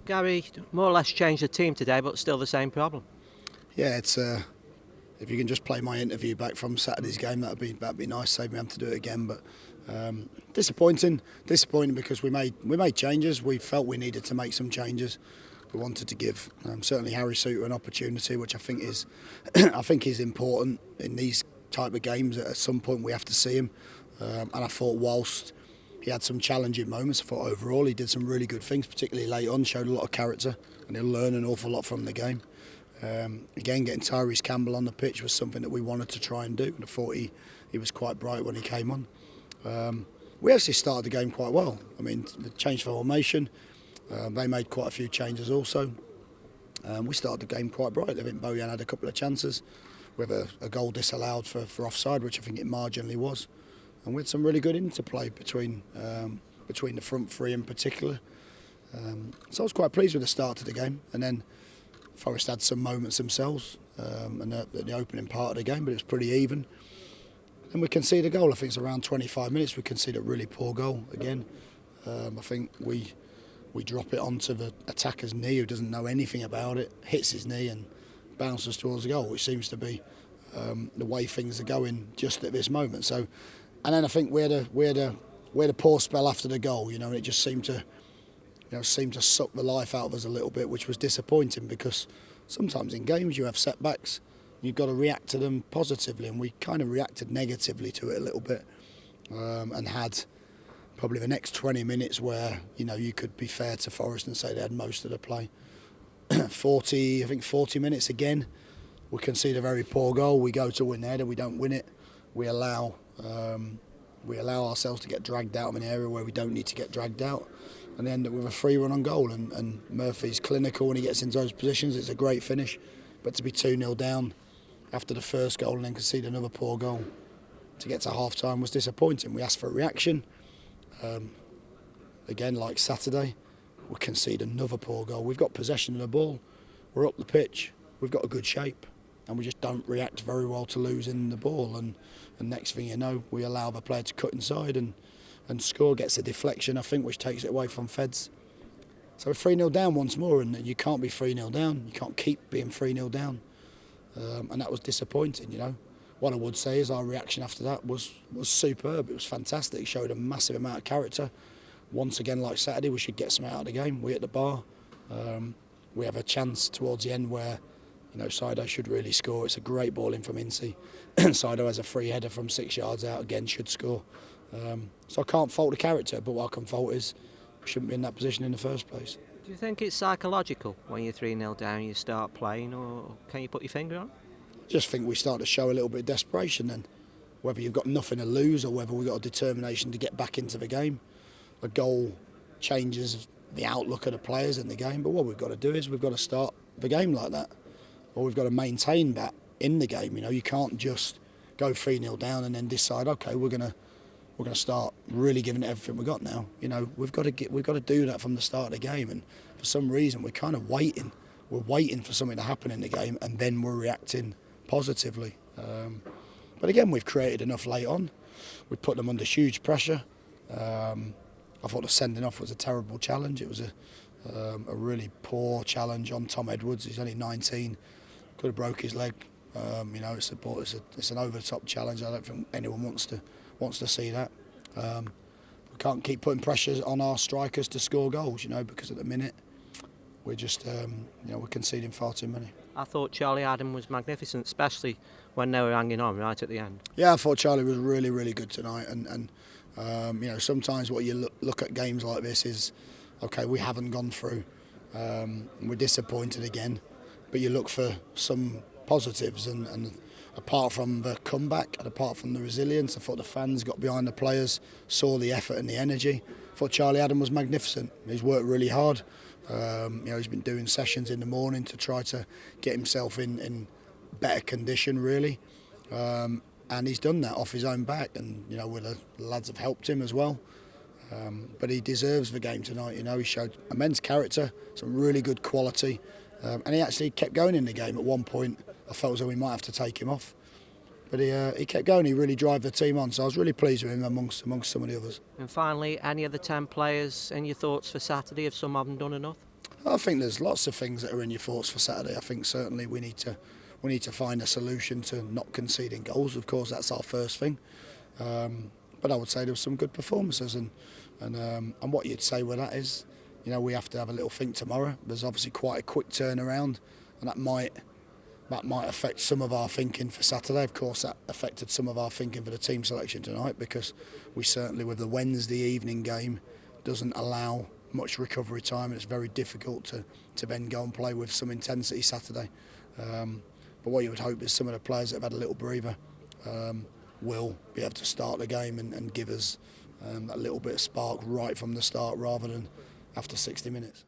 Gary more or less changed the team today, but still the same problem. Yeah, it's if you can just play my interview back from Saturday's game, that'd be nice. Save me having to do it again, but disappointing because we made changes. We felt we needed to make some changes. We wanted to give certainly Harry Souttar an opportunity, which I think is important in these type of games. At some point we have to see him, and I thought whilst he had some challenging moments, I thought overall he did some really good things, particularly late on, showed a lot of character, and he'll learn an awful lot from the game. Again, getting Tyrese Campbell on the pitch was something that we wanted to try and do, and I thought he was quite bright when he came on. We actually started the game quite well. I mean, the change formation, they made quite a few changes also. We started the game quite bright. I think Bojan had a couple of chances with a goal disallowed for offside, which I think it marginally was. And we had some really good interplay between the front three in particular. So I was quite pleased with the start of the game. And then Forest had some moments themselves in the opening part of the game, but it was pretty even. And we conceded a goal. I think it's around 25 minutes. We conceded a really poor goal again. I think we drop it onto the attacker's knee, who doesn't know anything about it, hits his knee and bounces towards the goal, which seems to be the way things are going just at this moment. So, and then I think we had a poor spell after the goal. And it just seemed to suck the life out of us a little bit, which was disappointing because sometimes in games you have setbacks. You've got to react to them positively, and we kind of reacted negatively to it a little bit, and had probably the next 20 minutes where you could be fair to Forest and say they had most of the play. 40 minutes again, we concede a very poor goal. We go to win the header, we don't win it. We allow ourselves to get dragged out of an area where we don't need to get dragged out, and they end up with a free run on goal. And Murphy's clinical when he gets into those positions. It's a great finish, but to be 2-0 down after the first goal and then concede another poor goal to get to half time was disappointing. We asked for a reaction. Again, like Saturday, we concede another poor goal. We've got possession of the ball, we're up the pitch, we've got a good shape, and we just don't react very well to losing the ball. And next thing you know, we allow the player to cut inside and score, gets a deflection, I think, which takes it away from Feds. So we're 3-0 down once more, and you can't be 3-0 down. You can't keep being 3-0 down. And that was disappointing, What I would say is our reaction after that was superb. It was fantastic. It showed a massive amount of character. Once again, like Saturday, we should get some out of the game. We hit the bar. We have a chance towards the end where, Saido should really score. It's a great ball in from Incy. Saido has a free header from 6 yards out, again should score. So I can't fault the character, but what I can fault is we shouldn't be in that position in the first place. Do you think it's psychological when you're 3-0 down and you start playing, or can you put your finger on? I just think we start to show a little bit of desperation then. Whether you've got nothing to lose or whether we've got a determination to get back into the game. A goal changes the outlook of the players in the game, but what we've got to do is we've got to start the game like that. Or we've got to maintain that in the game. You can't just go 3-0 down and then decide, okay, we're going to start really giving it everything we've got now. We've got to do that from the start of the game, and for some reason we're kind of waiting. We're waiting for something to happen in the game, and then we're reacting positively. But again, we've created enough late on. We put them under huge pressure. I thought the sending off was a terrible challenge. It was a really poor challenge on Tom Edwards. He's only 19, could have broke his leg. It's an over-the-top challenge. I don't think anyone wants to see that. We can't keep putting pressures on our strikers to score goals, because at the minute we're just we're conceding far too many. I thought Charlie Adam was magnificent, especially when they were hanging on right at the end. Yeah, I thought Charlie was really, really good tonight. And sometimes what you look at games like this is, okay, we haven't gone through. We're disappointed again, but you look for some positives. And apart from the comeback and apart from the resilience, I thought the fans got behind the players, saw the effort and the energy. I thought Charlie Adam was magnificent. He's worked really hard. He's been doing sessions in the morning to try to get himself in better condition, really. And he's done that off his own back, and the lads have helped him as well. But he deserves the game tonight. He showed immense character, some really good quality, and he actually kept going in the game. At one point, I felt as though we might have to take him off, but he kept going. He really drove the team on, so I was really pleased with him amongst some of the others. And finally, any of the 10 players, and your thoughts for Saturday? Have some of them done enough? I think there's lots of things that are in your thoughts for Saturday. I think certainly we need to find a solution to not conceding goals. Of course, that's our first thing. But I would say there were some good performances, and what you'd say with that is, we have to have a little think tomorrow. There's obviously quite a quick turnaround, and that might affect some of our thinking for Saturday. Of course, that affected some of our thinking for the team selection tonight, because we certainly, with the Wednesday evening game, doesn't allow much recovery time, and it's very difficult to then go and play with some intensity Saturday. But what you would hope is some of the players that have had a little breather will be able to start the game and give us a little bit of spark right from the start, rather than after 60 minutes.